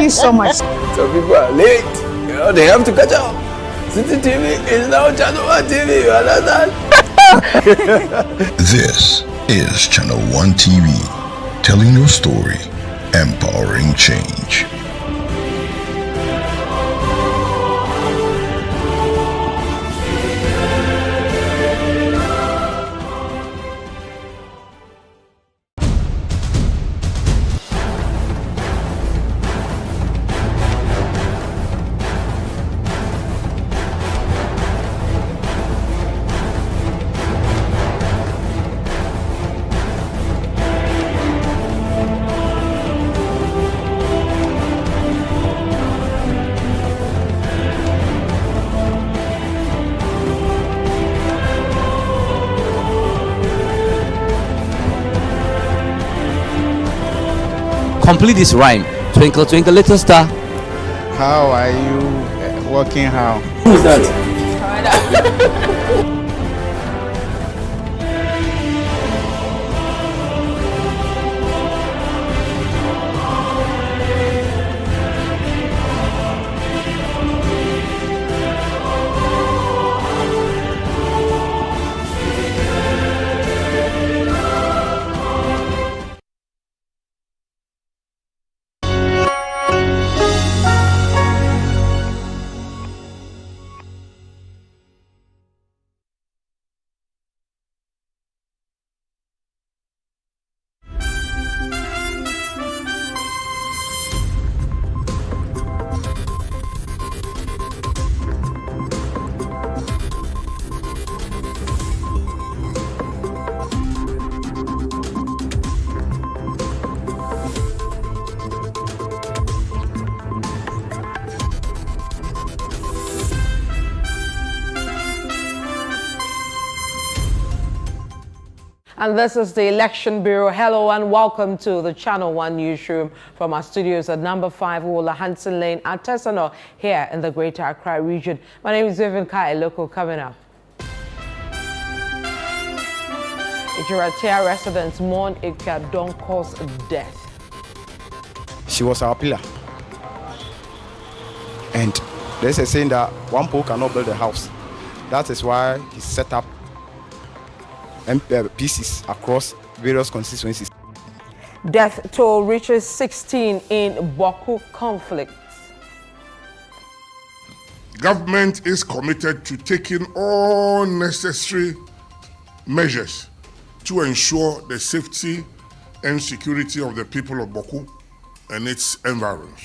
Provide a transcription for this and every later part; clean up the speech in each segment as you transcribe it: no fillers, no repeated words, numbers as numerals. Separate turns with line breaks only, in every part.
you so much.
Some people are late. You know, they have to catch up. City TV is now Channel 1 TV. You understand?
This is Channel 1 TV, telling your story, empowering change.
Complete this rhyme. Twinkle, twinkle, little star.
How are you working? How?
Who's that?
And this is the Election Bureau. Hello and welcome to the Channel 1 newsroom from our studios at number 5 Wola Hanson Lane at Tesano here in the Greater Accra region. My name is Vivian Kai Lokko. Coming up, Ijiratia residents mourn Akua Donkor's death.
She was our pillar. And there's a saying that one pole cannot build a house. That is why he set up pieces across various constituencies.
Death toll reaches 16 in Boku conflict.
Government is committed to taking all necessary measures to ensure the safety and security of the people of Boku and its environs.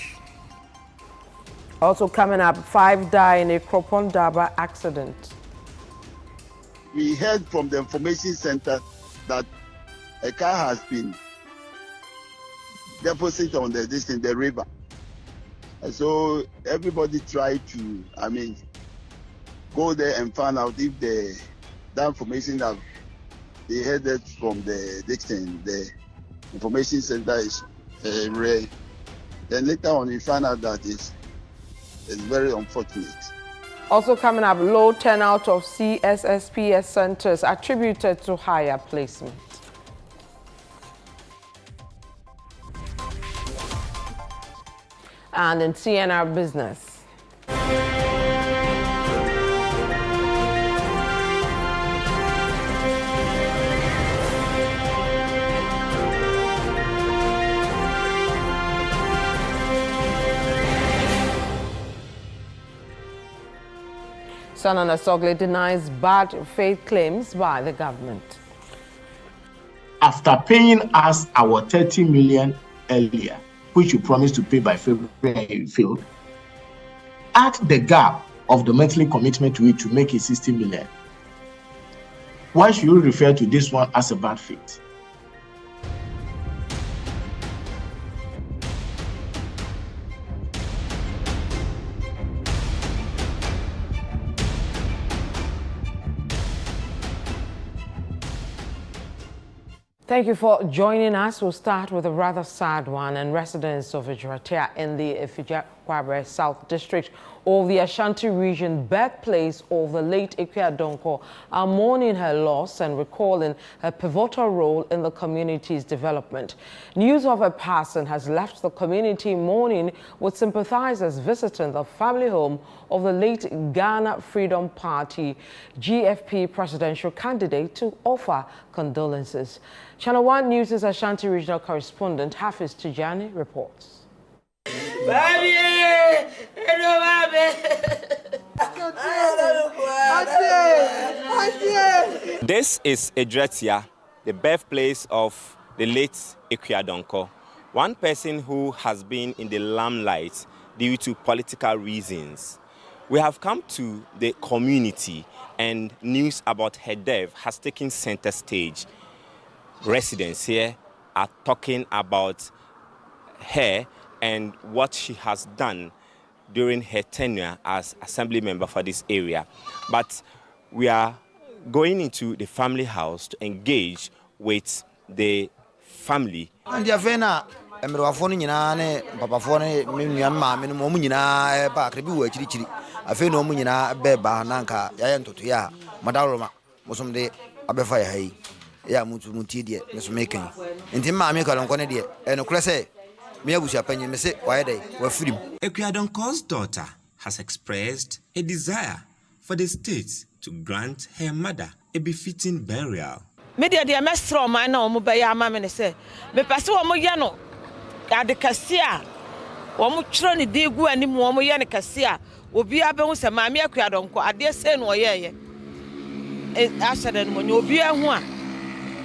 Also coming up, 5 die in a Kropon Daba accident.
We heard from the information center that a car has been deposited on the river. And so everybody tried to, go there and find out if that information that they heard from the information center is rare. Then later on we found out that it's very unfortunate.
Also coming up, low turnout of CSSPS centers attributed to higher placement. And in CNR business. Sanana Sogle denies bad faith claims by the government.
After paying us our 30 million earlier, which you promised to pay by February, you failed, add the gap of the monthly commitment to it to make it 60 million. Why should you refer to this one as a bad faith?
Thank you for joining us. We'll start with a rather sad one, and residents of Ejuratea in the Ifijakwabre South District of the Ashanti region, birthplace of the late Akua Donkor, are mourning her loss and recalling her pivotal role in the community's development. News of her passing has left the community mourning, with sympathizers visiting the family home of the late Ghana Freedom Party GFP presidential candidate to offer condolences. Channel 1 News' Ashanti regional correspondent Hafiz Tijani reports.
This is Ejuratea, the birthplace of the late Akua Donkor, one person who has been in the limelight due to political reasons. We have come to the community and news about her death has taken center stage. Residents here are talking about her and what she has done during her tenure as assembly member for this area. But we are going into the family house to engage with the family.
Akua Donkor's daughter has expressed a desire for the state to grant her mother a befitting burial.
Media de mestro man no mo be ya ma me say me pese wo mo ye no ade kase a wo mo tro ne de gu anim wo mo ye ne kase a obi abehu se ma me Akua Donkor ade se no ye ye e asede no mo obi ahu a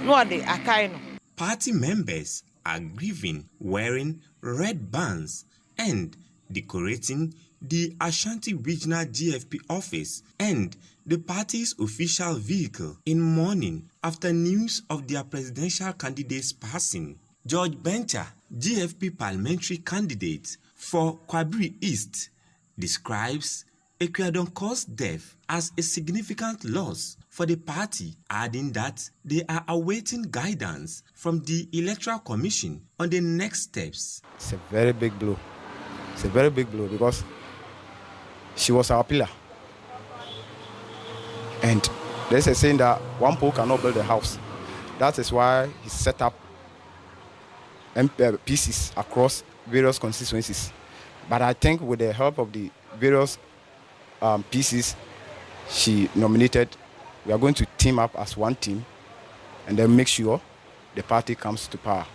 no ade akai no.
Party members are grieving, wearing red bands and decorating the Ashanti Regional GFP office and the party's official vehicle in mourning after news of their presidential candidate's passing. George Bencher, GFP parliamentary candidate for Kwabri East, describes Akua Donkor's death as a significant loss for the party, adding that they are awaiting guidance from the Electoral Commission on the next steps.
It's a very big blow. It's a very big blow because she was our pillar. And there's a saying that one pole cannot build a house. That is why he set up pieces across various constituencies. But I think with the help of the various pieces she nominated, we are going to team up as one team and then make sure the party comes to power.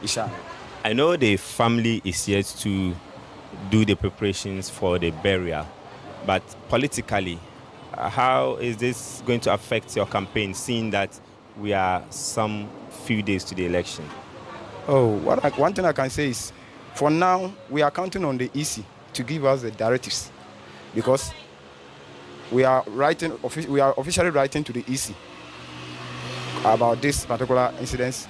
Isha.
I know the family is yet to do the preparations for the burial, but politically, how is this going to affect your campaign, seeing that we are some few days to the election?
Oh, one thing I can say is, for now, we are counting on the EC to give us the directives, because we are officially writing to the EC about this particular incident,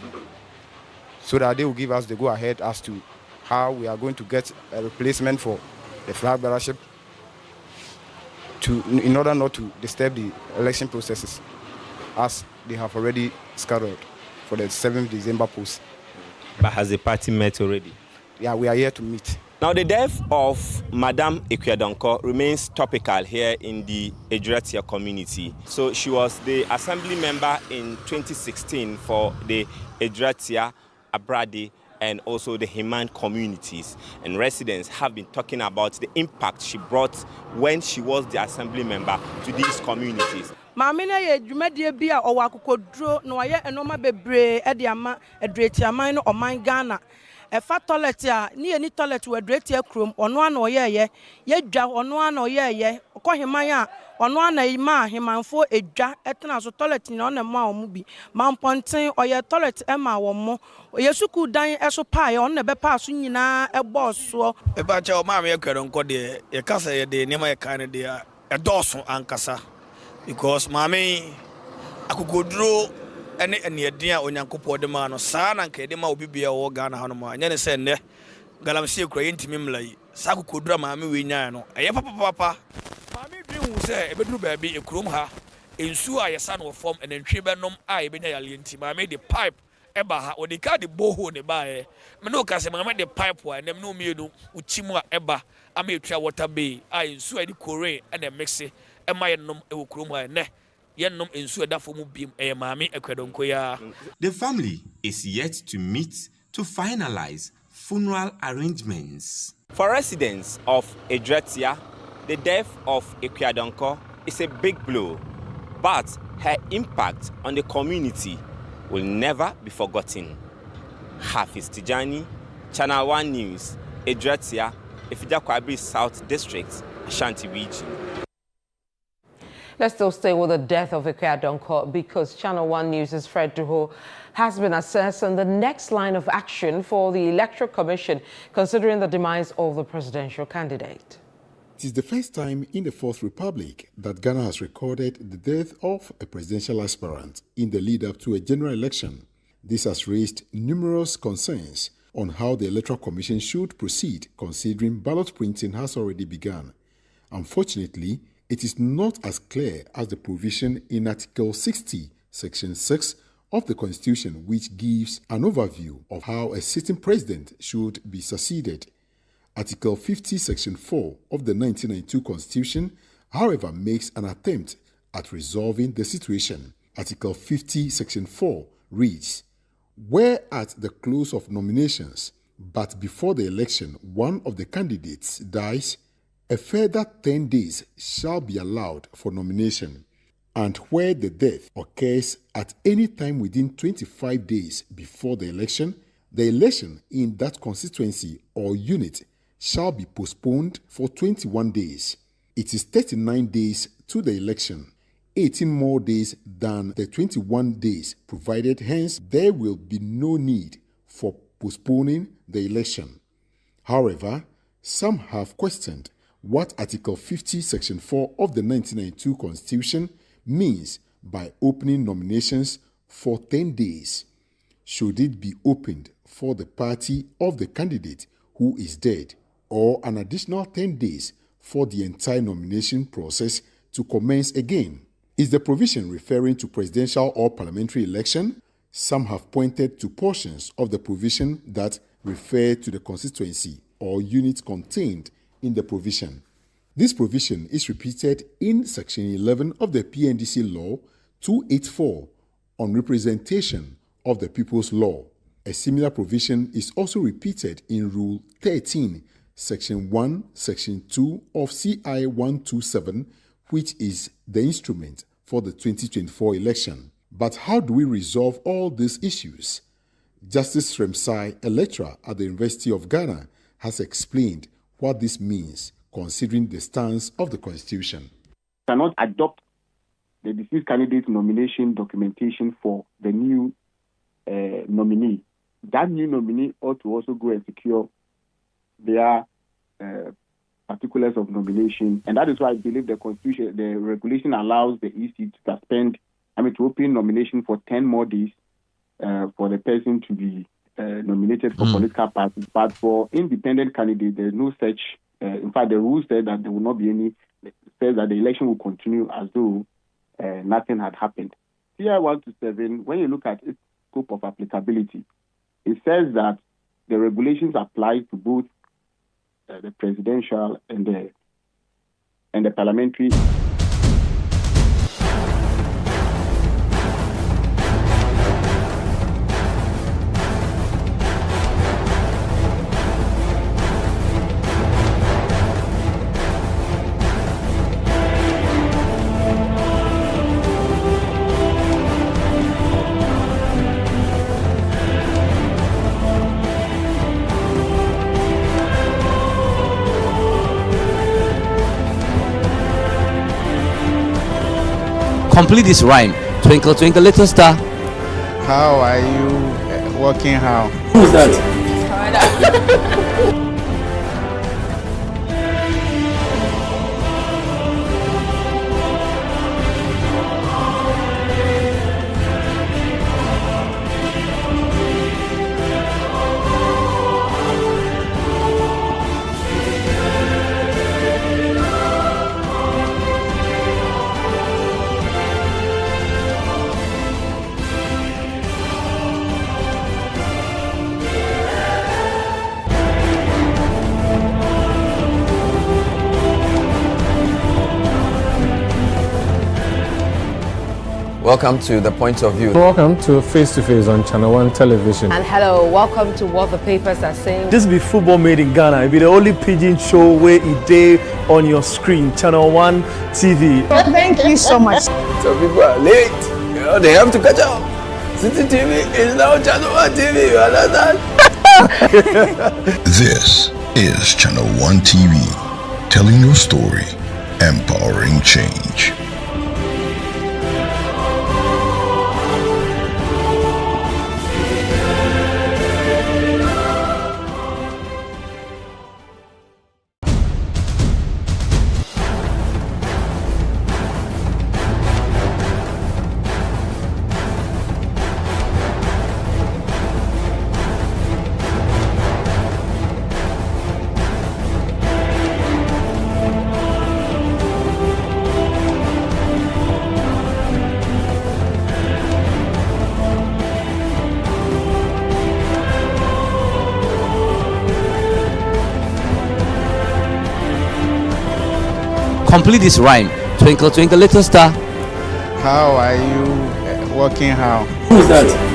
so that they will give us the go-ahead as to how we are going to get a replacement for the flag bearership in order not to disturb the election processes, as they have already scheduled for the 7th December post.
But has the party met already?
Yeah, we are here to meet.
Now, the death of Madame Akua Donkor remains topical here in the Ejuratea community. So she was the assembly member in 2016 for the Ejuratea, Abrade, and also the Himan communities. And residents have been talking about the impact she brought when she was the assembly member to these communities.
Mamina ye dwumadie bia owakokodro no ye enoma bebre e de ama Ejuratea man no oman Ghana. Efa toilet a ni eni toilet we Ejuratea krom ono ana oyeye ye dwa ono ana oyeye okoheman a ono ana ima hemanfo edwa etena so toilet ni ono ma omu bi mamponten oye toilet e ma wo mo yesuku dan eso pa ye ono be pa so nyina e bosso
e ba cha o ma me Akua Donkor de ye kasa ye de nema ye kan de e doso ankasa, because mame akokodro ene eniedin a onyankopɔ de ma no saa na nka de ma obi bia wo Ghana ha no ma anya ne sɛ ne galamsie kura yentimi mlai saa akokodro maame we nyaa no ɛyɛ papa maame dwen hu sɛ ebeduru baabi ekrom ha ensu a yesa no form enantwe benom a ebenya yale nti maame de pipe eba ha odi ka de boho ne bae me no ka se maame de pipe wa nem no mienu uchimu a eba ama etwa water bay a ensu a di kore na mixe ema yenom ewo kurom a ne yenom ensu da fo mu bim e maame ekwadonko ya.
The family is yet to meet to finalize funeral arrangements.
For residents of Edretia, the death of Akua Donkor is a big blow, but her impact on the community will never be forgotten. Hafiz Tijani, Channel 1 News, Edretia, Ifijakwabi South District, Ashanti Region.
Let's still stay with the death of Akua Donkor because Channel 1 News' Fred Duho has been assessing the next line of action for the Electoral Commission, considering the demise of the presidential candidate.
It is the first time in the Fourth Republic that Ghana has recorded the death of a presidential aspirant in the lead-up to a general election. This has raised numerous concerns on how the Electoral Commission should proceed, considering ballot printing has already begun. Unfortunately, it is not as clear as the provision in Article 60, Section 6 of the Constitution, which gives an overview of how a sitting president should be succeeded. Article 50, Section 4 of the 1992 Constitution, however, makes an attempt at resolving the situation. Article 50, Section 4 reads, "Where at the close of nominations, but before the election, one of the candidates dies, a further 10 days shall be allowed for nomination, and where the death occurs at any time within 25 days before the election in that constituency or unit shall be postponed for 21 days. It is 39 days to the election, 18 more days than the 21 days provided, hence there will be no need for postponing the election." However, some have questioned what Article 50, Section 4 of the 1992 Constitution means by opening nominations for 10 days. Should it be opened for the party of the candidate who is dead, or an additional 10 days for the entire nomination process to commence again? Is the provision referring to presidential or parliamentary election? Some have pointed to portions of the provision that refer to the constituency or unit contained in the provision. This provision is repeated in Section 11 of the PNDC Law 284 on representation of the People's Law. A similar provision is also repeated in Rule 13, Section 1, Section 2 of CI 127, which is the instrument for the 2024 election. But how do we resolve all these issues? Justice Remsai, a lecturer at the University of Ghana, has explained what this means, considering the stance of the Constitution.
Cannot adopt the deceased candidate nomination documentation for the new nominee. That new nominee ought to also go and secure their particulars of nomination, and that is why I believe the Constitution, the regulation allows the EC to to open nomination for 10 more days for the person to be nominated for political parties. But for independent candidates, there is no such. In fact, the rule said that there will not be any. Says that the election will continue as though nothing had happened. CI 127, when you look at its scope of applicability, it says that the regulations apply to both the presidential and the parliamentary.
Complete this rhyme. Twinkle, twinkle, little star.
How are you working? How?
Who's that?
Welcome to The Point of View.
Welcome to Face to Face on Channel 1 Television.
And hello, welcome to What the Papers Are Saying.
This be football made in Ghana. It be the only pidgin show where it day on your screen, Channel 1 TV.
Thank you so much.
Some people are late. You know, they have to catch up. City TV is now Channel 1 TV. You understand?
This is Channel 1 TV, telling your story, empowering change.
Complete this rhyme. Twinkle, twinkle, little star.
How are you working? How?
Who is that?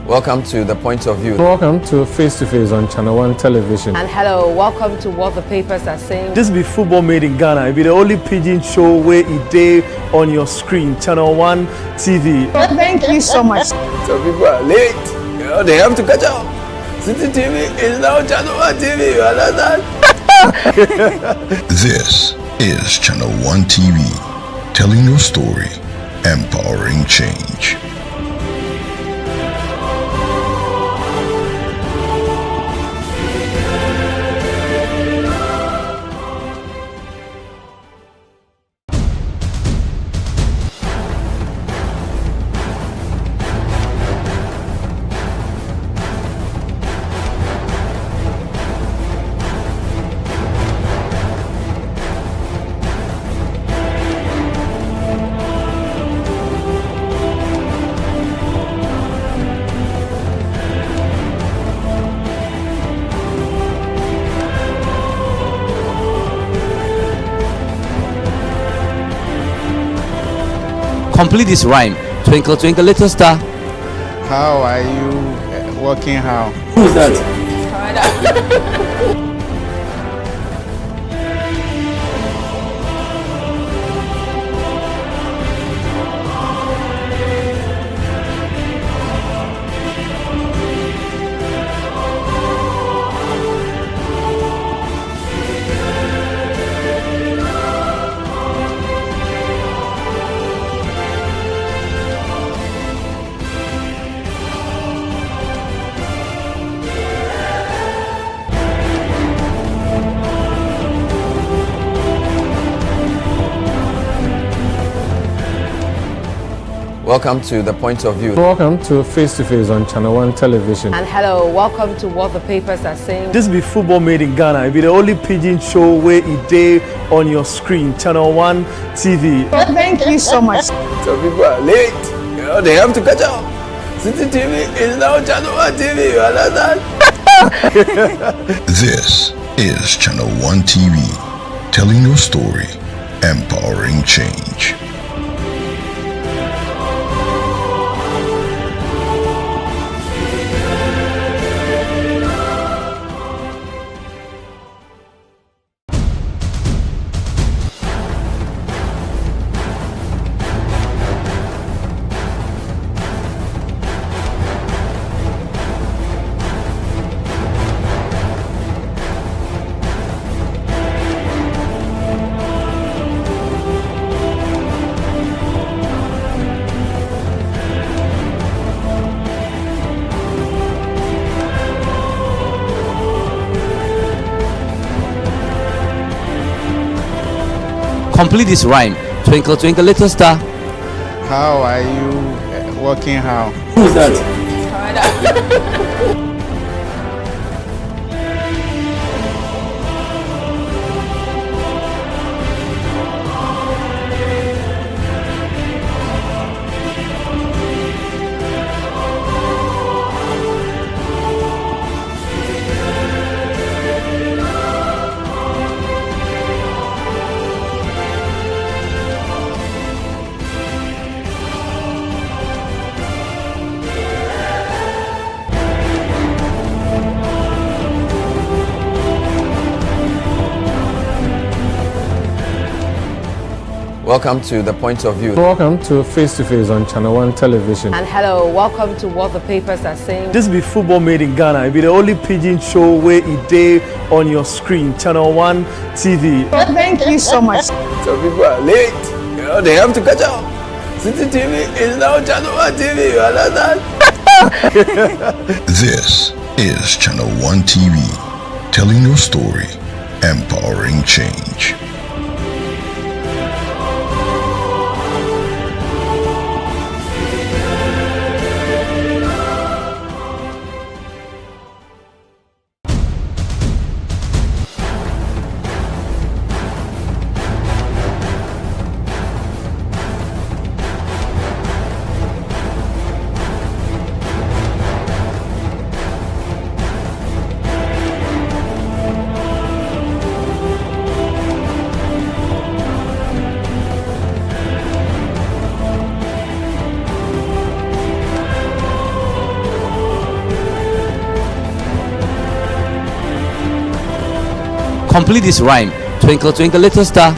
Welcome to The Point of View.
Welcome to Face to Face on Channel 1 Television.
And hello, welcome to What the Papers Are Saying.
This be football made in Ghana. It be the only pidgin show where it day on your screen, Channel 1 TV.
Thank you so much.
Some people are late. You know, they have to catch up. City TV is now Channel 1 TV. You understand?
This is Channel 1 TV, telling your story, empowering change.
Complete this rhyme. Twinkle, twinkle, little star.
How are you working? How?
Who is that? Welcome to The Point of View.
Welcome to Face to Face on Channel 1 Television.
And hello, welcome to What the Papers Are Saying.
This be football made in Ghana. It be the only pidgin show where it day on your screen, Channel 1 TV.
Thank you so much.
Some people are late. You know, they have to catch up. City TV is now Channel 1 TV. You understand?
This is Channel 1 TV, telling your story, empowering change.
Complete this rhyme. Twinkle, twinkle, little star.
How are you working how?
Who's that?
Welcome to The Point of View.
Welcome to Face to Face on Channel 1 Television.
And hello, welcome to what the papers are saying.
This be football made in Ghana. It be the only pidgin show where it day on your screen. Channel 1 TV.
Thank you so much.
Some people are late. You know, they have to catch up. City TV is now Channel 1 TV. You understand?
This is Channel 1 TV, telling your story, empowering change.
Complete this rhyme. Twinkle, twinkle, little star.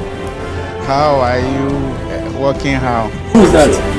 How are you working how?
Who's that?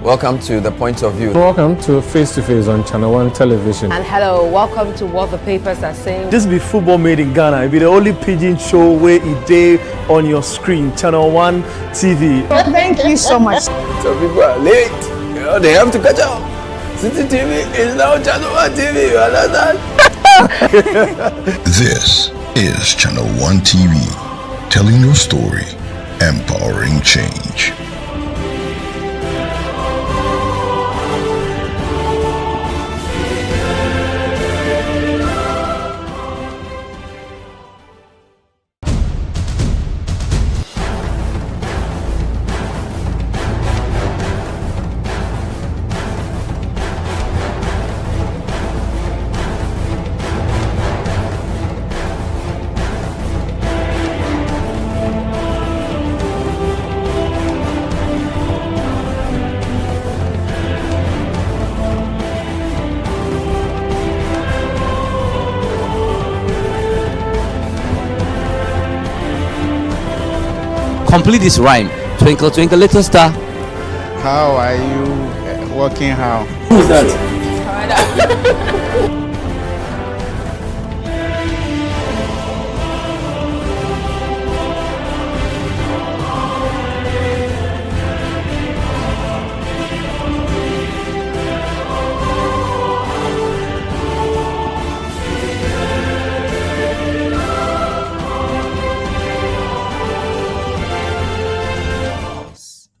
Welcome to The Point of View.
Welcome to Face to Face on Channel 1 Television.
And hello, welcome to what the papers are saying.
This be football made in Ghana. It be the only pidgin show where it day on your screen. Channel 1 TV.
Thank you so much.
Some people are late. You know, they have to catch up. City TV is now Channel 1 TV. You understand?
This is Channel 1 TV, telling your story, empowering change.
Complete this rhyme. Twinkle, twinkle, little star.
How are you working how?
Who's that?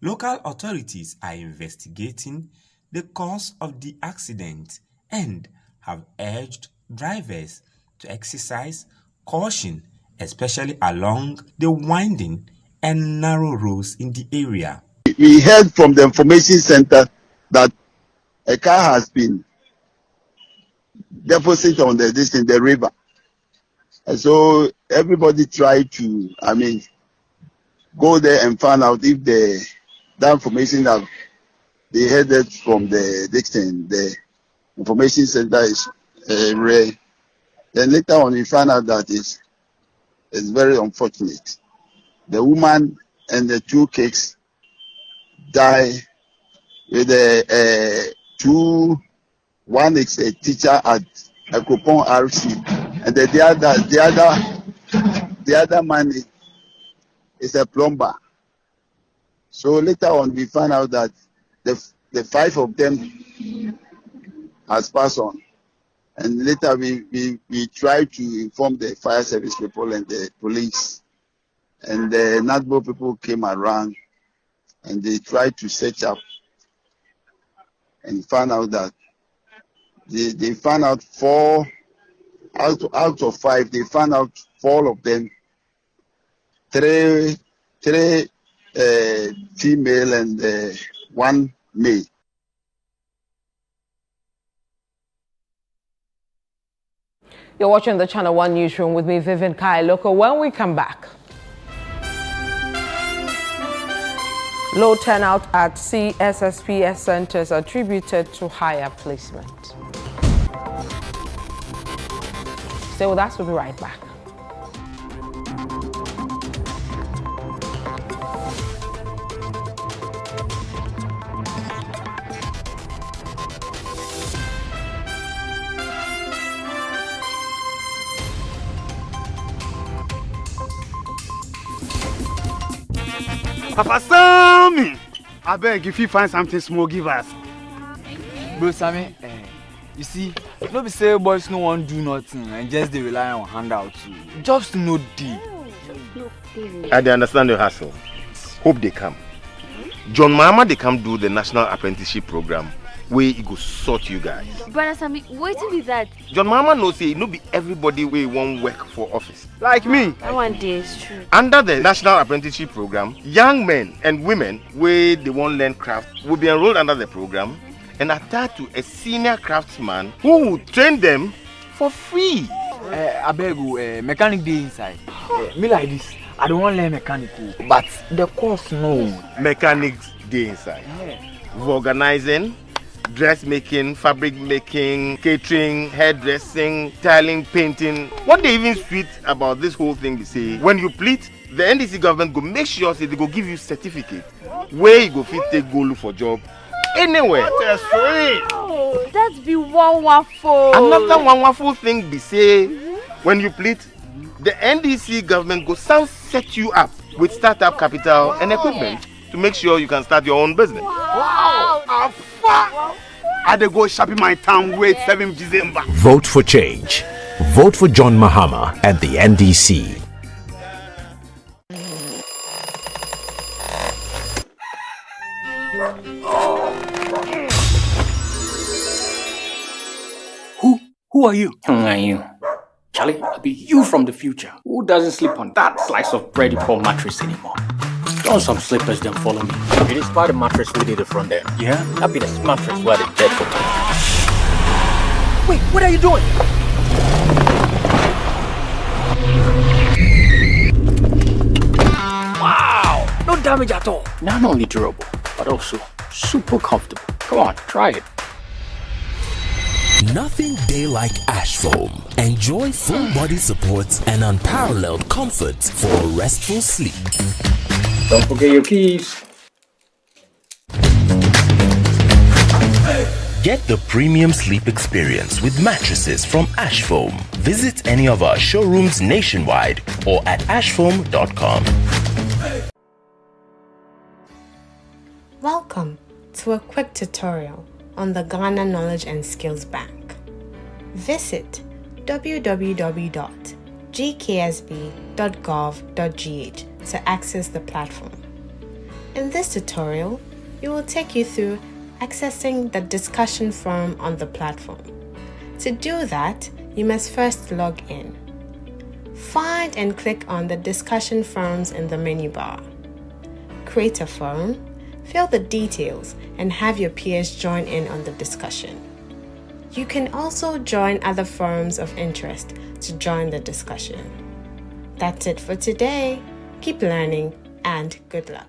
Local authorities are investigating the cause of the accident and have urged drivers to exercise caution, especially along the winding and narrow roads in the area.
We heard from the information center that a car has been deposited on the river. And so everybody tried to, go there and find out if that information have they headed from the Dixon, the information center is rare. Then later on, we found out that it's very unfortunate. The woman and the 2 kids die with one is a teacher at Akua RC, and the other man is a plumber. So later on, we found out that the 5 of them has passed on. And later we tried to inform the fire service people and the police. And the NADBO people came around and they tried to search up and found out that they found out 4 out of 5, they found out 4 of them, 3 female and 1 male.
You're watching the Channel 1 Newsroom with me, Vivian Kai Lokko. When we come back, low turnout at CSSPS centers attributed to higher placement. Stay with us, we'll be right back.
Papa Sammy, I beg if you find something small, give us.
Bro Sammy, you see, no be say boys no want do nothing and just they rely on handouts. Just no deal.
I understand your hustle. Hope they come. John Mama they come do the National Apprenticeship Program where it go sort you guys.
Brother Sammy, waiting with that.
John Mama knows say no be everybody we won't work for office.
Like me.
That one day is true.
Under the National Apprenticeship Program, young men and women where they won't learn craft will be enrolled under the program and attached to a senior craftsman who will train them for free.
I beg you, mechanic day inside. Me like this, I don't want to learn mechanical, but the course no.
Mechanics day inside. Organizing, dressmaking, fabric making, catering, hairdressing, tiling, painting. What they even sweet about this whole thing they say, when you plead, the NDC government go make sure say they go give you certificate where you go fit take go look for job anywhere.
That's sweet. Oh, that's be one wonderful.
Another wonderful thing be say, when you plead, the NDC government go set you up with startup capital and equipment to make sure you can start your own business.
Wow! I dey go shopping my town wait 7th December.
Vote for change. Vote for John Mahama and the NDC.
Who are you? Who are you? Charlie, I'll be you from the future. Who doesn't sleep on that slice of bready poor mattress anymore? Don't some slippers then follow me. It is part of the mattress we did the front there. Yeah? That be the mattress where they dead for me. Wait, what are you doing? Wow! No damage at all. Not only durable, but also super comfortable. Come on, try it.
Nothing day like ash foam. Enjoy full body support and unparalleled comfort for a restful sleep.
Don't forget your keys.
Get the premium sleep experience with mattresses from Ash Foam. Visit any of our showrooms nationwide or at ashfoam.com.
Welcome to a quick tutorial on the Ghana Knowledge and Skills Bank. Visit www.gksb.gov.gh to access the platform. In this tutorial, we will take you through accessing the discussion forum on the platform. To do that, you must first log in. Find and click on the discussion forums in the menu bar. Create a forum, fill the details, and have your peers join in on the discussion. You can also join other forums of interest to join the discussion. That's it for today. Keep learning and good luck.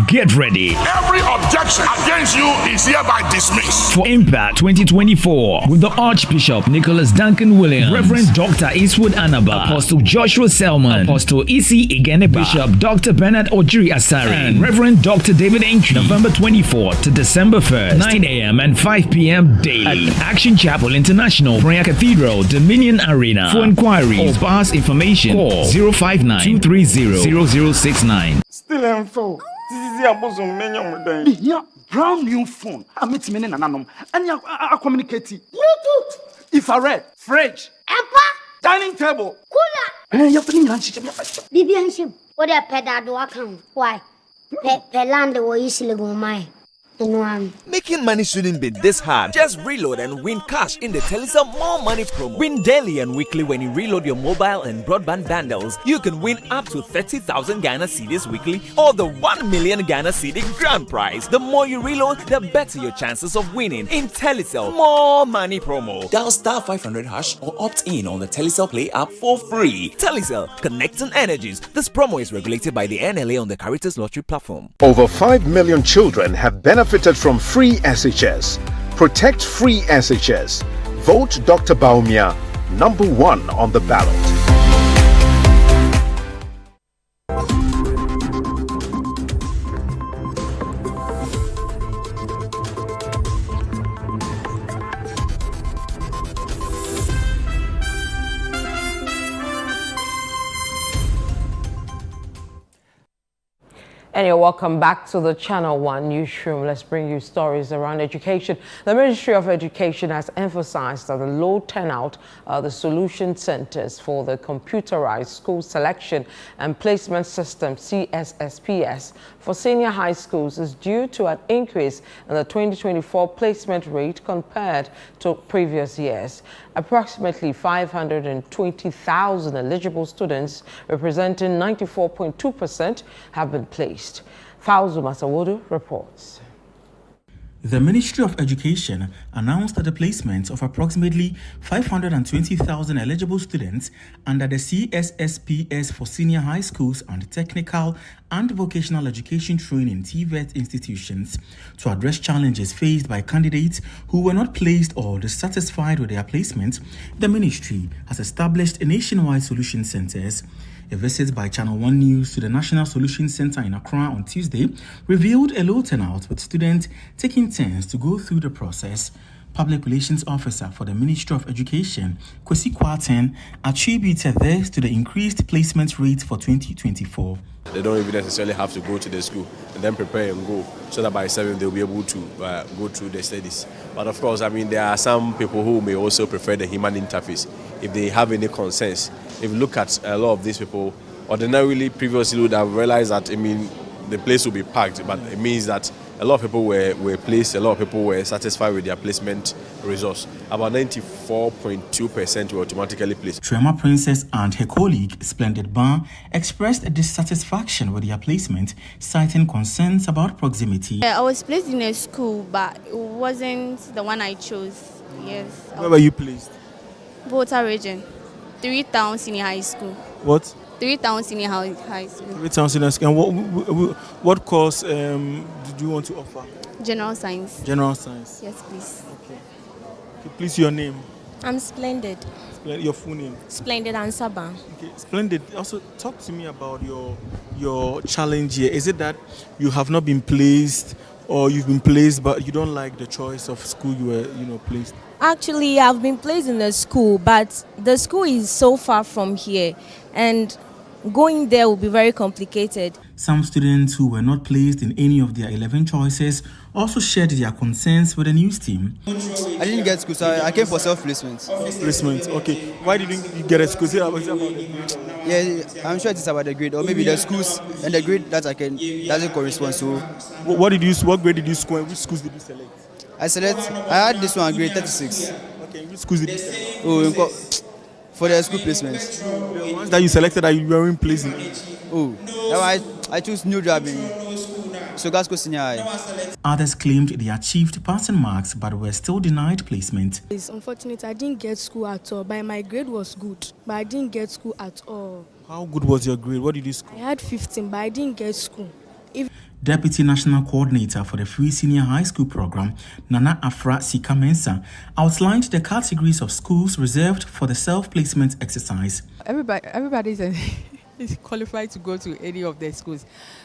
Get ready.
Every objection against you is hereby dismissed.
For Impact 2024 with the Archbishop Nicholas Duncan Williams, Reverend Dr. Eastwood Anaba, Apostle Joshua Selman, Apostle Isi Igeneba, Bishop Dr. Bernard Ojiri Asari, and Reverend Dr. David Entry. November 24th to December 1st, 9 a.m. and 5 p.m. daily at Action Chapel International, Prayer Cathedral, Dominion Arena. For inquiries or pass information, call 059-230-0069.
Still am full. This is the bosom many yeah, brown new phone. I meet me and I communicate. Bluetooth. Infrared. Fridge. Dining table.
Cooler.
You have to lunch.
Vivian Kai Lokko. Why? Pelande wo easily go my.
Making money shouldn't be this hard. Just reload and win cash in the Telecel More Money promo. Win daily and weekly when you reload your mobile and broadband bundles. You can win up to 30,000 Ghana cedis weekly or the 1 million Ghana cedi grand prize. The more you reload, the better your chances of winning in Telecel More Money promo. Dial *500# or opt in on the Telecel Play app for free. Telecel, connecting energies. This promo is regulated by the NLA on the Caritas Lottery platform.
Over 5 million children have benefited from free SHS. Protect free SHS. Vote Dr. Baumia #1 on the ballot.
And you're welcome back to the Channel 1 newsroom. Let's bring you stories around education. The Ministry of Education has emphasized that the low turnout of the solution centers for the computerized school selection and placement system CSSPS for senior high schools is due to an increase in the 2024 placement rate compared to previous years. Approximately 520,000 eligible students, representing 94.2%, have been placed. Fauzu Masawodu reports.
The Ministry of Education announced that the placement of approximately 520,000 eligible students under the CSSPS for senior high schools and technical and vocational education training TVET institutions to address challenges faced by candidates who were not placed or dissatisfied with their placement. The ministry has established nationwide solution centers. A visit by Channel 1 News to the National Solution Center in Accra on Tuesday revealed a low turnout, with students taking turns to go through the process. Public Relations Officer for the Ministry of Education, Kwesi Kwaten, attributed this to the increased placement rate for 2024.
They don't even necessarily have to go to the school and then prepare and go, so that by 7 they'll be able to go through the studies. But of course, I mean, there are some people who may also prefer the human interface if they have any concerns. If you look at a lot of these people, ordinarily previously would have realized that, I mean, the place will be packed, but it means that a lot of people were placed, a lot of people were satisfied with their placement results. About 94.2% were automatically placed.
Trema Princess and her colleague, Splendid Ban, expressed dissatisfaction with their placement, citing concerns about proximity.
I was placed in a school, but it wasn't the one I chose. Yes.
Where were you placed?
Volta region. 3 Town Senior High School.
What?
3 Town Senior High School.
3 Town Senior School. And what course did you want to offer?
General Science.
General Science.
Yes, please.
Okay. Please, your name.
I'm Splendid.
Your full name.
Splendid Ansaba.
Okay, Splendid. Also, talk to me about your challenge here. Is it that you have not been placed, or you've been placed but you don't like the choice of school you were, placed?
Actually, I've been placed in the school, but the school is so far from here, and going there will be very complicated.
Some students who were not placed in any of their 11 choices also shared their concerns with the news team.
I didn't get school, so I came for self-placement.
Placement, okay. Why didn't you get a school? Is it about the grade?
Yeah, I'm sure it's about the grade, or maybe the schools and the grade that I can doesn't correspond. So,
what grade did you score? Which schools did you select?
I had this one, grade 36.
Okay, which schools did you select?
Oh, for the school placements.
The ones that you selected that you weren't placed in?
Oh, I chose New Job in Sogasco Senior High.
Others claimed they achieved passing marks but were still denied placement.
It's unfortunate I didn't get school at all, but my grade was good, but I didn't get school at all.
How good was your grade? What did you score?
I had 15, but I didn't get school.
Deputy National Coordinator for the Free Senior High School Program, Nana Afra Sikamensa, outlined the categories of schools reserved for the self-placement exercise.
Everybody is qualified to go to any of the schools,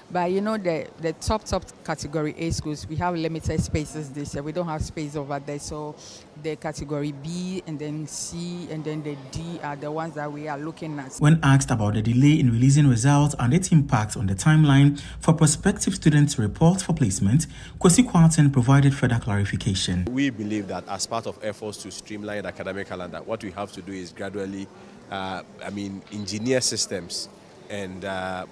but the top category A schools, we have limited spaces this year. We don't have space over there, so the category B and then C and then the D are the ones that we are looking at.
When asked about the delay in releasing results and its impact on the timeline for prospective students to report for placement, Kwesi Kwarten provided further clarification.
We believe that as part of efforts to streamline the academic calendar, what we have to do is gradually engineer systems and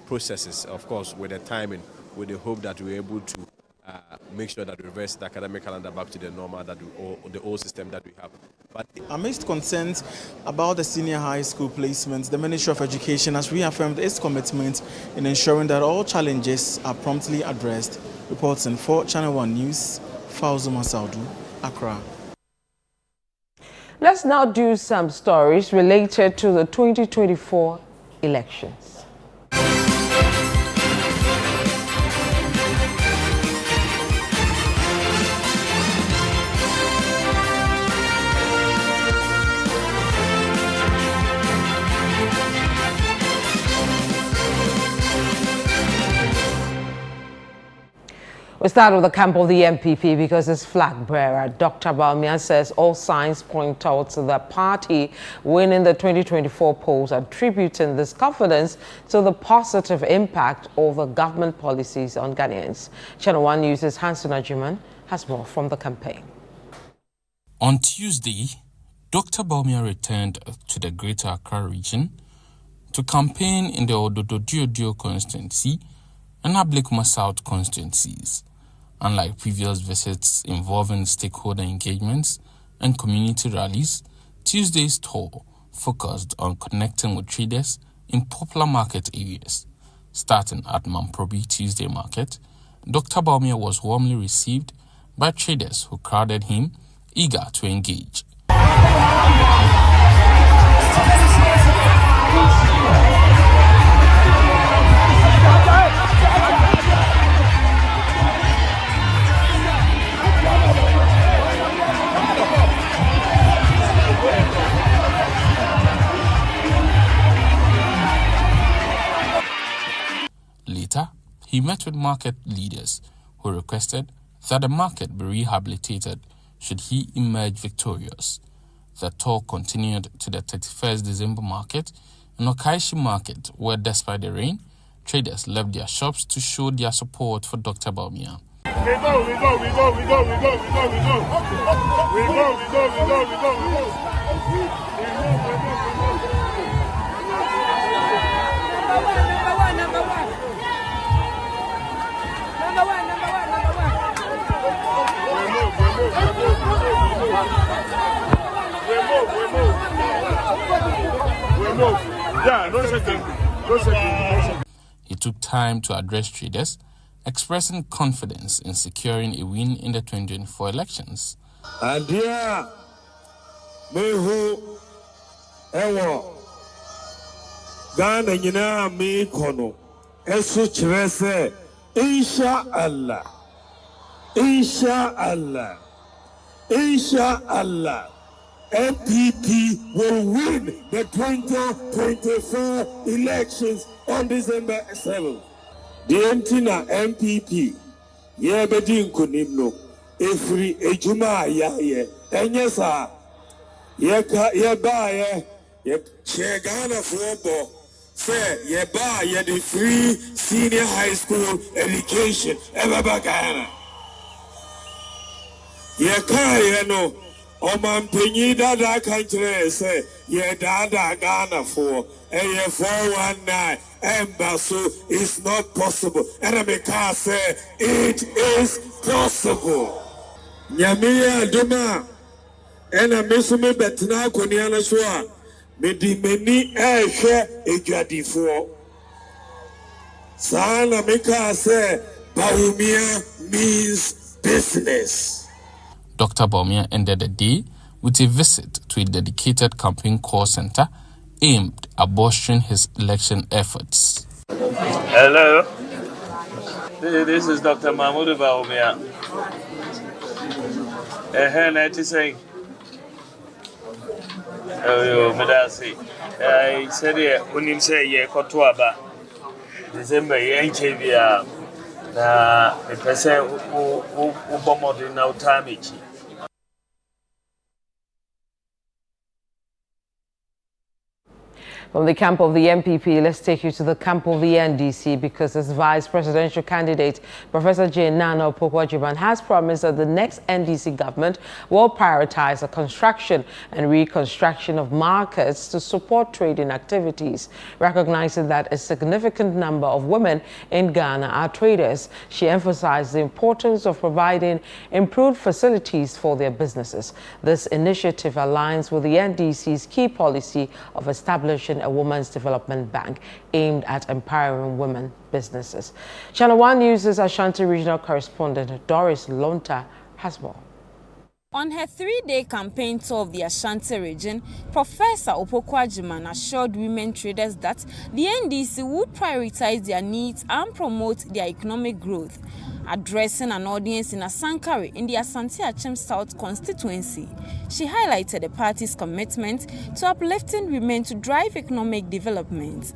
processes, of course, with the timing, with the hope that we're able to make sure that we reverse the academic calendar back to the normal, the old system that we have. But
amidst concerns about the senior high school placements, the Ministry of Education has reaffirmed its commitment in ensuring that all challenges are promptly addressed. Reporting for Channel 1 News, Fauzuma Saudu, Accra.
Let's now do some stories related to the 2024 elections. We start with the camp of the MPP because its flag bearer, Dr. Baumia, says all signs point towards the party winning the 2024 polls, attributing this confidence to the positive impact of the government policies on Ghanaians. Channel 1 News' Hanson Ajuman has more from the campaign.
On Tuesday, Dr. Baumia returned to the Greater Accra region to campaign in the Ododo-Diodio constituency and Ablekuma South constituencies. Unlike previous visits involving stakeholder engagements and community rallies, Tuesday's tour focused on connecting with traders in popular market areas. Starting at Mamprobi Tuesday Market, Dr. Baumia was warmly received by traders who crowded him, eager to engage. Later, he met with market leaders who requested that the market be rehabilitated should he emerge victorious. The tour continued to the 31st December market and Okaishi market, where despite the rain, traders left their shops to show their support for Dr. Baumia. He took time to address traders, expressing confidence in securing a win in the 2024 elections.
Adia mehu ewo Ghana nyina me kono esu kyerese insha Allah MPP will win the 2024 elections on December 7th. The Entina MPP, Yebedin Kunimno, Efri Ejuma Yaye, Enyesa, Yebaye, Shegana Fobo, say Yeba, the free senior high school education, Ebabagana. Yeka, no. Oman penyi dada kanchire say ye dada Ghana for a 419 embassy is not possible. And I can say it is possible. Nyamiya duma ena mesume betna koniana shwa medi meni ehwe ejwadifo. Sana meka say Baumia means business.
Dr. Baumia ended the day with a visit to a dedicated campaign call center aimed at bolstering his election efforts.
Hello.
This is Dr. Mahmoud Baumia. To say, oh, Medasi. I said, when you say, yeah, Kotuaba, December, Yankavia, the person who bombed in our time.
From the camp of the MPP, let's take you to the camp of the NDC because its vice presidential candidate, Professor J. Nana Opoku-Agyeman, has promised that the next NDC government will prioritize the construction and reconstruction of markets to support trading activities. Recognizing that a significant number of women in Ghana are traders, she emphasized the importance of providing improved facilities for their businesses. This initiative aligns with the NDC's key policy of establishing a women's development bank aimed at empowering women businesses. Channel 1 News' Ashanti regional correspondent Doris Lonta has more.
On her 3-day campaign tour of the Ashanti region, Professor Opoku-Agyeman assured women traders that the NDC would prioritize their needs and promote their economic growth. Addressing an audience in Asankare in the Asante-Achem South constituency, she highlighted the party's commitment to uplifting women to drive economic development.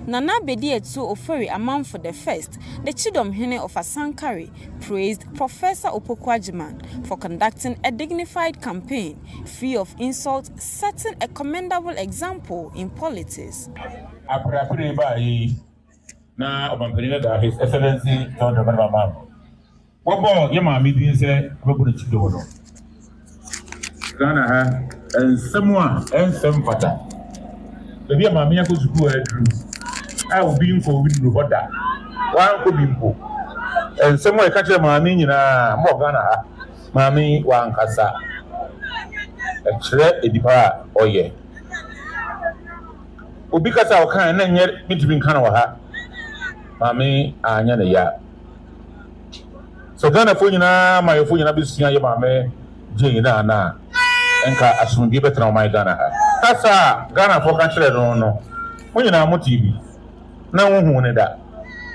Nana Bedietu Ofori Amam for the first, the Chidom Hene of Asankare, praised Professor Opoku-Agyeman for conducting a dignified campaign, free of insult, setting a commendable example in politics.
His Excellency John Dramani. What more? Your mammy didn't say, I'm going to do it. Ghana, and someone, and some father. The dear mammy goes to go through. I will be in for with Roboda. One could be poor. And someone catch a mammy in a more Ghana. Mammy, one casa. A threat, a depart, oh, yeah. Because our kind and yet between Kanawa. Mami anya ne ya. So Ghana fo nyina ma yofo nyina besia ye mame je na na. Enka asumbi betra o my Ghana ha. Kasa Ghana fo ka kire no no. Mo nyina mo TV. Na wo hu ne da.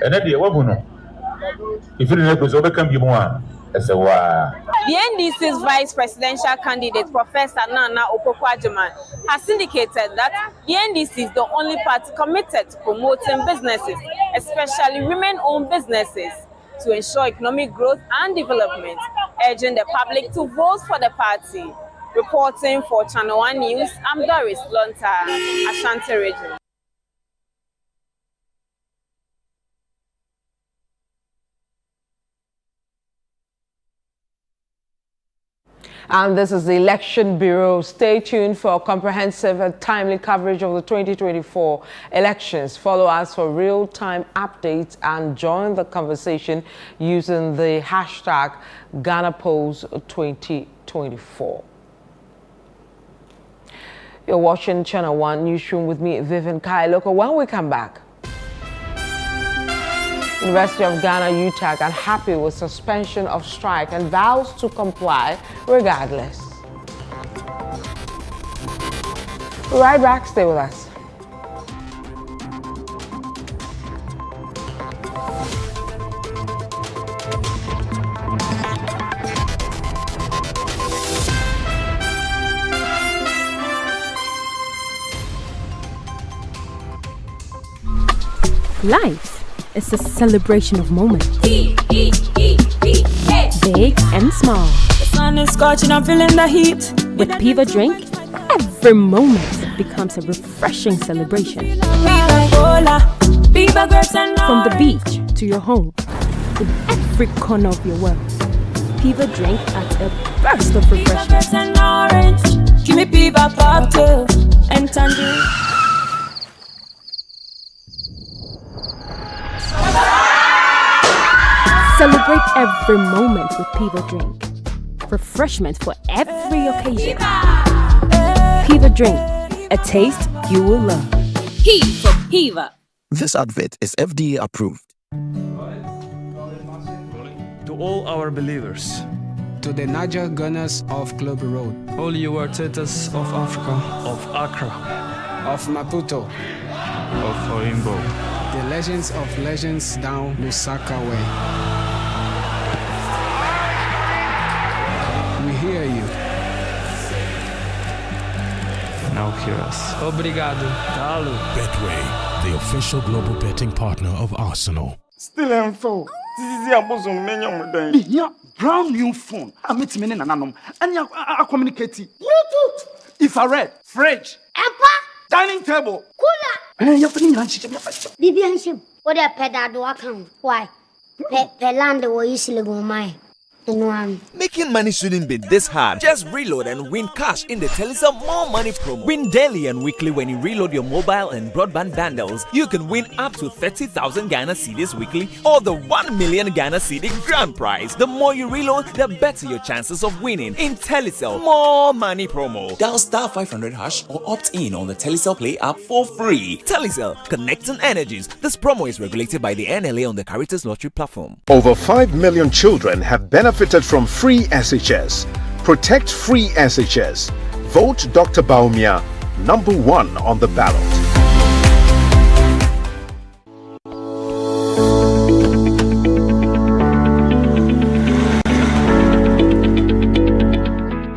Ene de wabu no. Ifiri ne ko so be kan bi mo a. Ese wa.
The NDC's vice presidential candidate, Professor Nana Opoku-Agyeman, has indicated that the NDC is the only party committed to promoting businesses, especially women-owned businesses, to ensure economic growth and development, urging the public to vote for the party. Reporting for Channel 1 News, I'm Doris Lonta, Ashanti Region.
And this is the Election Bureau. Stay tuned for comprehensive and timely coverage of the 2024 elections. Follow us for real-time updates and join the conversation using the hashtag GhanaPolls2024. You're watching Channel 1 Newsroom with me, Vivian Kai Lokko. When we come back, University of Ghana UTAG unhappy with suspension of strike and vows to comply regardless. Right back, stay with us.
Life is a celebration of moments. Big and small.
The sun is scorching, I'm feeling the heat.
With Piva Drink, every moment becomes a refreshing celebration. From the beach to your home, in every corner of your world. Piva Drink at a burst of refreshment.
Give me Piva cocktail and tangerine.
every moment with Piva Drink. Refreshment for every occasion. Piva Drink, a taste you will love.
P for Piva.
This advert is FDA approved.
To all our believers,
to the Niger Gunners of Global Road,
all you Wartetas of Africa, of Accra,
of Maputo,
of Oimbo,
the legends of legends down Lusaka way. We hear you.
Now hear us. Obrigado. Talo.
Betway, the official global betting partner of Arsenal.
Still info. This is a bosom menu. Yeah, brand new phone. I met me in an and I communicate. Bluetooth. Infrared. Fridge.
Empa.
Dining table.
Cooler. Vivian Kai Lokko. Why? Land or easily go my.
Making money shouldn't be this hard. Just reload and win cash in the Telecel More Money promo. Win daily and weekly when you reload your mobile and broadband bundles. You can win up to 30,000 Ghana cedis weekly or the 1 million Ghana cedi grand prize. The more you reload, the better your chances of winning in Telecel More Money promo.
Dial star 500 hash or opt in on the Telecel Play app for free.
Telecel, connecting energies. This promo is regulated by the NLA on the Caritas Lottery platform.
Over 5 million children have benefited from free SHS. Protect free SHS. Vote Dr. Baumia #1 on the ballot.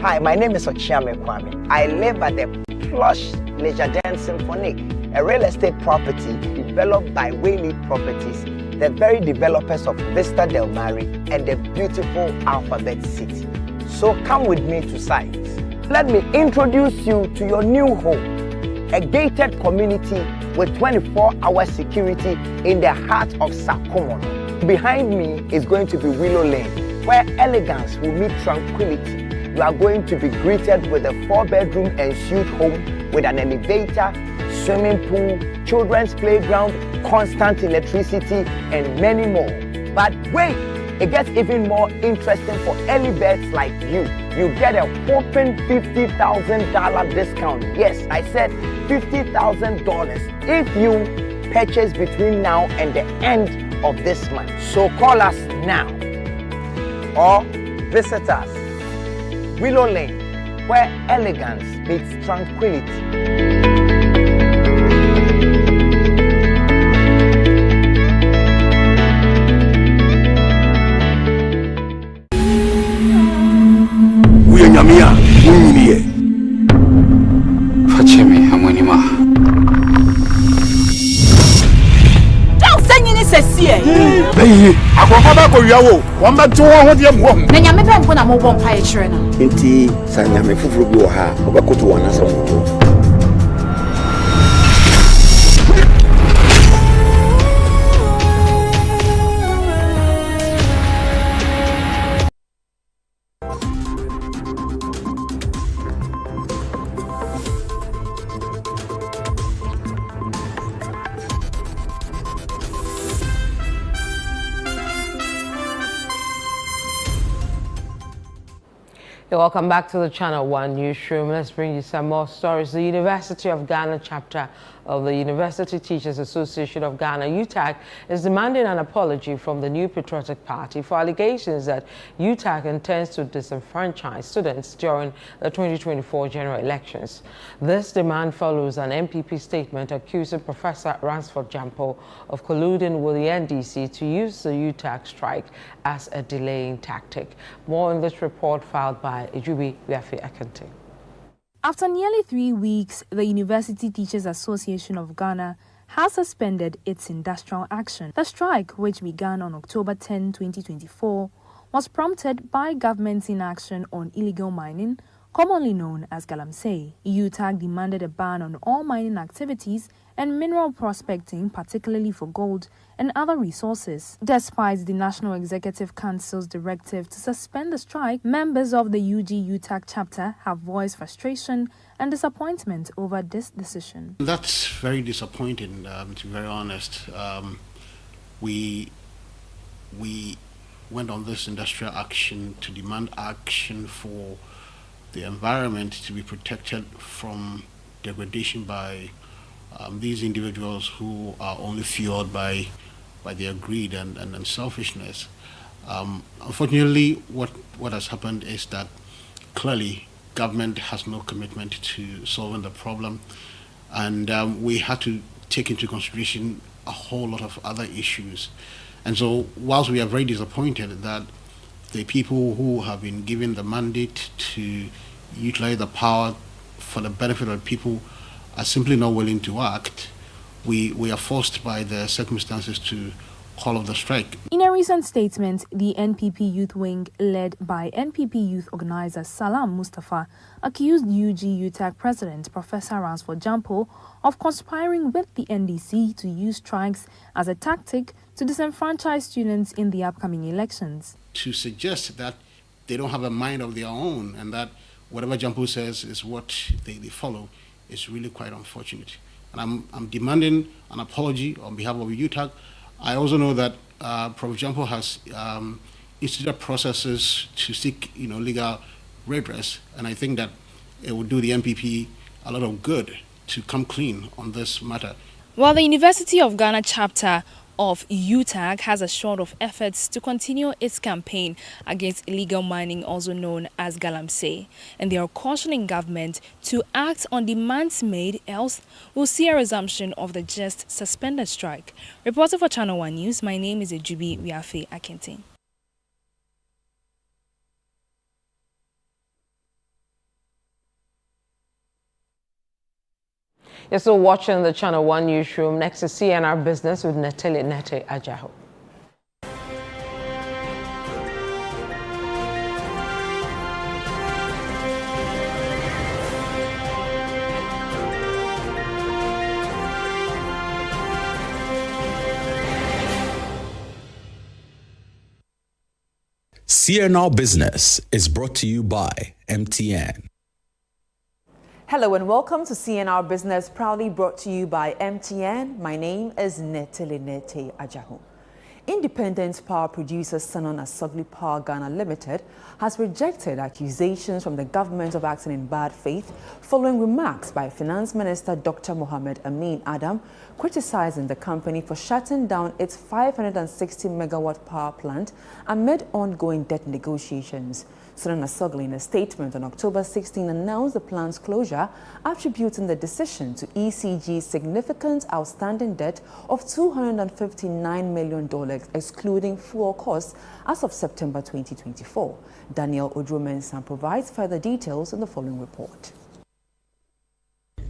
Hi, my name is Ochiame Kwame. I live at the plush Leisure Den Symphonic, a real estate property developed by Whaley Properties, the very developers of Vista Del Mare and the beautiful Alphabet City. So come with me to site. Let me introduce you to your new home, a gated community with 24-hour security in the heart of Sakomono. Behind me is going to be Willow Lane, where elegance will meet tranquility. You are going to be greeted with a 4-bedroom ensuite home with an elevator, swimming pool, children's playground, constant electricity, and many more. But wait, it gets even more interesting for early birds like you. You get a whopping $50,000 discount. Yes, I said $50,000 if you purchase between now and the end of this month. So call us now or visit us. Willow Lane, where elegance meets tranquility.
Nyamia, unyinie.
Fachemi amwenima.
Don't send any sesie.
Beyi, akwafa ko yawo. Won ba to ho de mo.
Na nyame pe mpo na mo bom pa e kire na.
Nti sa nyame fufuru bi wo ha, obekoto wana sa mo.
Welcome back to the Channel 1 newsroom. Let's bring you some more stories. The University of Ghana chapter of the University Teachers Association of Ghana, UTAG, is demanding an apology from the New Patriotic Party for allegations that UTAG intends to disenfranchise students during the 2024 general elections. This demand follows an MPP statement accusing Professor Ransford Jampo of colluding with the NDC to use the UTAG strike as a delaying tactic. More in this report filed by Ijubi Biafi Akante.
After nearly 3 weeks, the University Teachers Association of Ghana has suspended its industrial action. The strike, which began on October 10, 2024, was prompted by government's inaction on illegal mining, commonly known as galamsey. UTAG demanded a ban on all mining activities and mineral prospecting, particularly for gold and other resources. Despite the National Executive Council's directive to suspend the strike, members of the UG-UTAG chapter have voiced frustration and disappointment over this decision.
That's very disappointing, to be very honest. We
went on this industrial action to demand action for the environment to be protected from degradation by these individuals who are only fueled by their greed and selfishness. Unfortunately, what has happened is that clearly government has no commitment to solving the problem, and we had to take into consideration a whole lot of other issues. And so whilst we are very disappointed that the people who have been given the mandate to utilize the power for the benefit of people are simply not willing to act, we are forced by the circumstances to call off the strike.
In a recent statement, the NPP Youth Wing, led by NPP Youth Organizer Salam Mustafa, accused UTAG President Professor Ransford Jampo of conspiring with the NDC to use strikes as a tactic to disenfranchise students in the upcoming elections.
To suggest that they don't have a mind of their own and that whatever Jampo says is what they follow is really quite unfortunate. And I'm demanding an apology on behalf of UTAG. I also know that Prof. Jampo has instituted processes to seek legal redress, and I think that it would do the NPP a lot of good to come clean on this matter.
While the University of Ghana chapter of UTAG has assured of efforts to continue its campaign against illegal mining, also known as Galamsey, and they are cautioning government to act on demands made, else we'll see a resumption of the just suspended strike. Reporter for Channel 1 News, my name is Ejubi Wiafe Akintin.
You're still watching the Channel 1 newsroom. Next is CNR Business with Netele Nete Ajaho.
CNR Business is brought to you by MTN.
Hello and welcome to CNR Business, proudly brought to you by MTN. My name is Netele Nete Ajaho. Independent power producer Sanon Asogli Power Ghana Limited has rejected accusations from the government of acting in bad faith following remarks by Finance Minister Dr. Mohamed Amin Adam criticizing the company for shutting down its 560 megawatt power plant amid ongoing debt negotiations. Sanon Asogli, in a statement on October 16, announced the plant's closure, attributing the decision to ECG's significant outstanding debt of $259 million, excluding fuel costs, as of September 2024. Daniel Odromensan provides further details in the following report.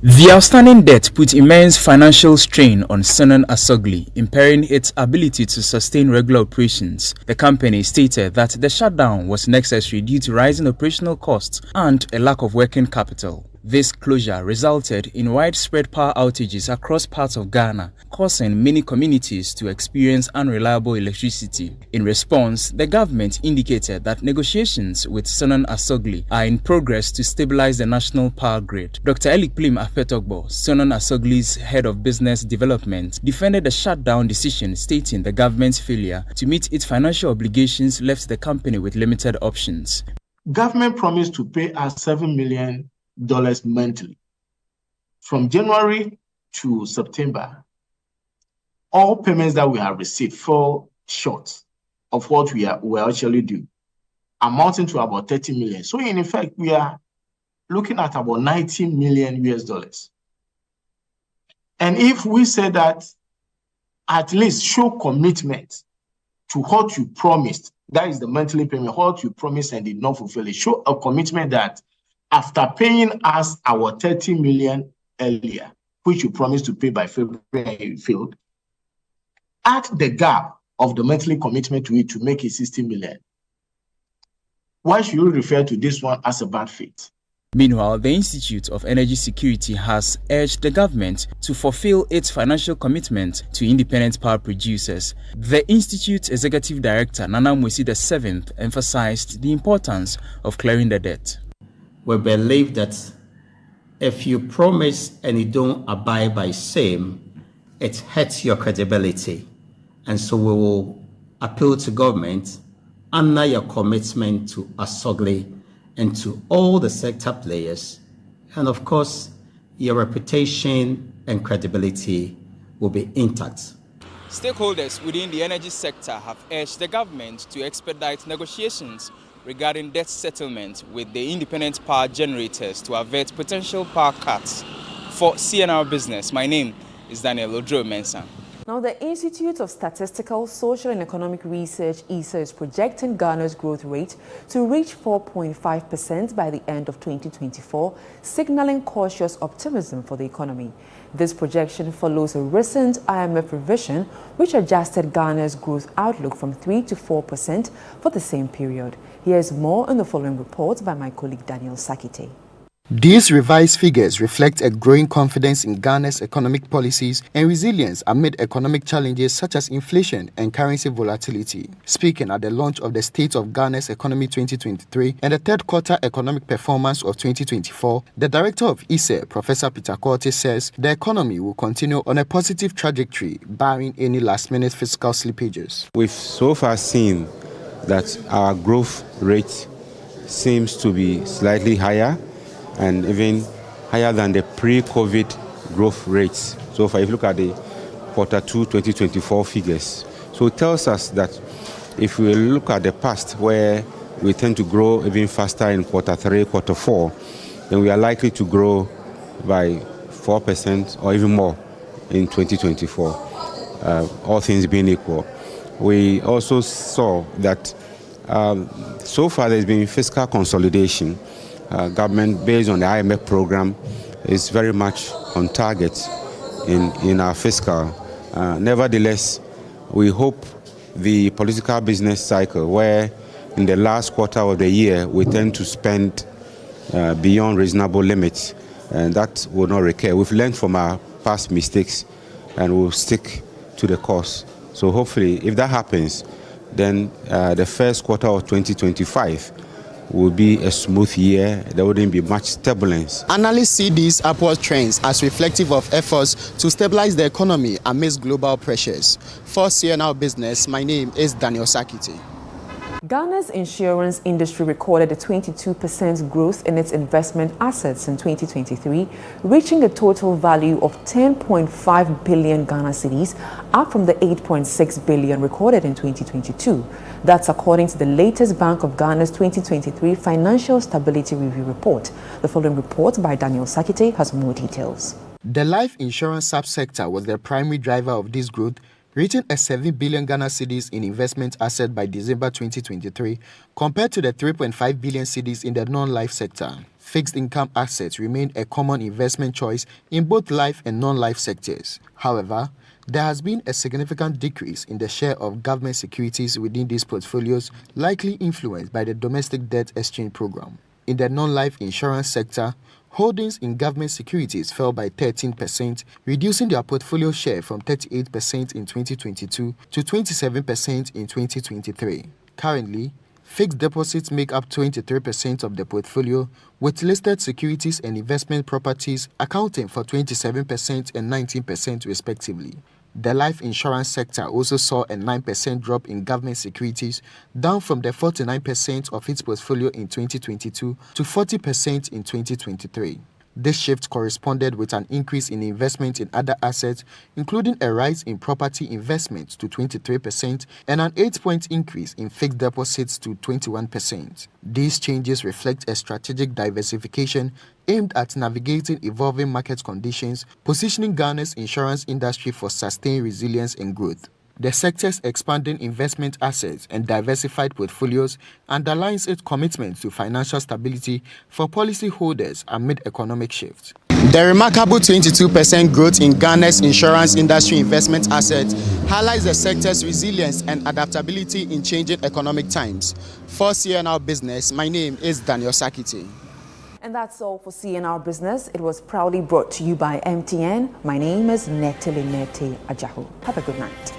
The outstanding debt put immense financial strain on Sanon Asogli, impairing its ability to sustain regular operations. The company stated that the shutdown was necessary due to rising operational costs and a lack of working capital. This closure resulted in widespread power outages across parts of Ghana, causing many communities to experience unreliable electricity. In response, the government indicated that negotiations with Sanon Asogli are in progress to stabilize the national power grid. Dr. Elikplim Afetogbo, Sanon Asogli's head of business development, defended the shutdown decision, stating the government's failure to meet its financial obligations left the company with limited options.
Government promised to pay us $7 million monthly. From January to September, all payments that we have received fall short of what we actually do, amounting to about 30 million. So in effect, we are looking at about 19 million US dollars. And if we say that at least show commitment to what you promised, that is the monthly payment, what you promised and did not fulfill it, show a commitment that after paying us our 30 million earlier, which you promised to pay by February, you failed, add the gap of the monthly commitment to it to make it 60 million. Why should you refer to this one as a bad faith?
Meanwhile, the Institute of Energy Security has urged the government to fulfill its financial commitment to independent power producers. The Institute's Executive Director, Nana Mwesi VII, emphasized the importance of clearing the debt.
We believe that if you promise and you don't abide by same, it hurts your credibility. And so we will appeal to government honor your commitment to Asogli and to all the sector players, and of course, your reputation and credibility will be intact.
Stakeholders within the energy sector have urged the government to expedite negotiations regarding debt settlement with the independent power generators to avert potential power cuts. For CNR Business, my name is Daniel Odro-Mensah.
Now, the Institute of Statistical, Social and Economic Research, ISA, is projecting Ghana's growth rate to reach 4.5% by the end of 2024, signaling cautious optimism for the economy. This projection follows a recent IMF revision, which adjusted Ghana's growth outlook from 3 to 4% for the same period. Here's more in the following report by my colleague Daniel Sakite.
These revised figures reflect a growing confidence in Ghana's economic policies and resilience amid economic challenges such as inflation and currency volatility. Speaking at the launch of the State of Ghana's Economy 2023 and the third quarter economic performance of 2024, the director of ISE, Professor Peter Korte, says the economy will continue on a positive trajectory, barring any last-minute fiscal slippages.
We've so far seen that our growth rate seems to be slightly higher and even higher than the pre-COVID growth rates. So if you look at the quarter 2 2024 figures, so it tells us that if we look at the past where we tend to grow even faster in quarter 3, quarter 4, then we are likely to grow by 4% or even more in 2024, all things being equal. We also saw that so far there's been fiscal consolidation. Government, based on the IMF program, is very much on target in our fiscal. Nevertheless, we hope the political business cycle, where in the last quarter of the year we tend to spend beyond reasonable limits, and that will not recur. We've learned from our past mistakes and we'll stick to the course. So hopefully, if that happens, then the first quarter of 2025 will be a smooth year. There wouldn't be much turbulence.
Analysts see these upward trends as reflective of efforts to stabilize the economy amidst global pressures. For CNR Business, my name is Daniel Sakite.
Ghana's insurance industry recorded a 22% growth in its investment assets in 2023, reaching a total value of 10.5 billion Ghana cedis, up from the 8.6 billion recorded in 2022. That's according to the latest Bank of Ghana's 2023 Financial Stability Review report. The following report by Daniel Sakite has more details.
The life insurance subsector was the primary driver of this growth, reaching a 7 billion Ghana cedis in investment assets by December 2023, compared to the 3.5 billion cedis in the non-life sector. Fixed income assets remain a common investment choice in both life and non-life sectors. However, there has been a significant decrease in the share of government securities within these portfolios, likely influenced by the domestic debt exchange program. In the non-life insurance sector, holdings in government securities fell by 13%, reducing their portfolio share from 38% in 2022 to 27% in 2023. Currently, fixed deposits make up 23% of the portfolio, with listed securities and investment properties accounting for 27% and 19% respectively. The life insurance sector also saw a 9% drop in government securities, down from the 49% of its portfolio in 2022 to 40% in 2023. This shift corresponded with an increase in investment in other assets, including a rise in property investments to 23% and an 8-point increase in fixed deposits to 21%. These changes reflect a strategic diversification aimed at navigating evolving market conditions, positioning Ghana's insurance industry for sustained resilience and growth. The sector's expanding investment assets and diversified portfolios underlines its commitment to financial stability for policyholders amid economic shifts. The remarkable 22% growth in Ghana's insurance industry investment assets highlights the sector's resilience and adaptability in changing economic times. For CNR Business, my name is Daniel Sakite.
And that's all for CNR Business. It was proudly brought to you by MTN. My name is Nete Ajahu. Have a good night.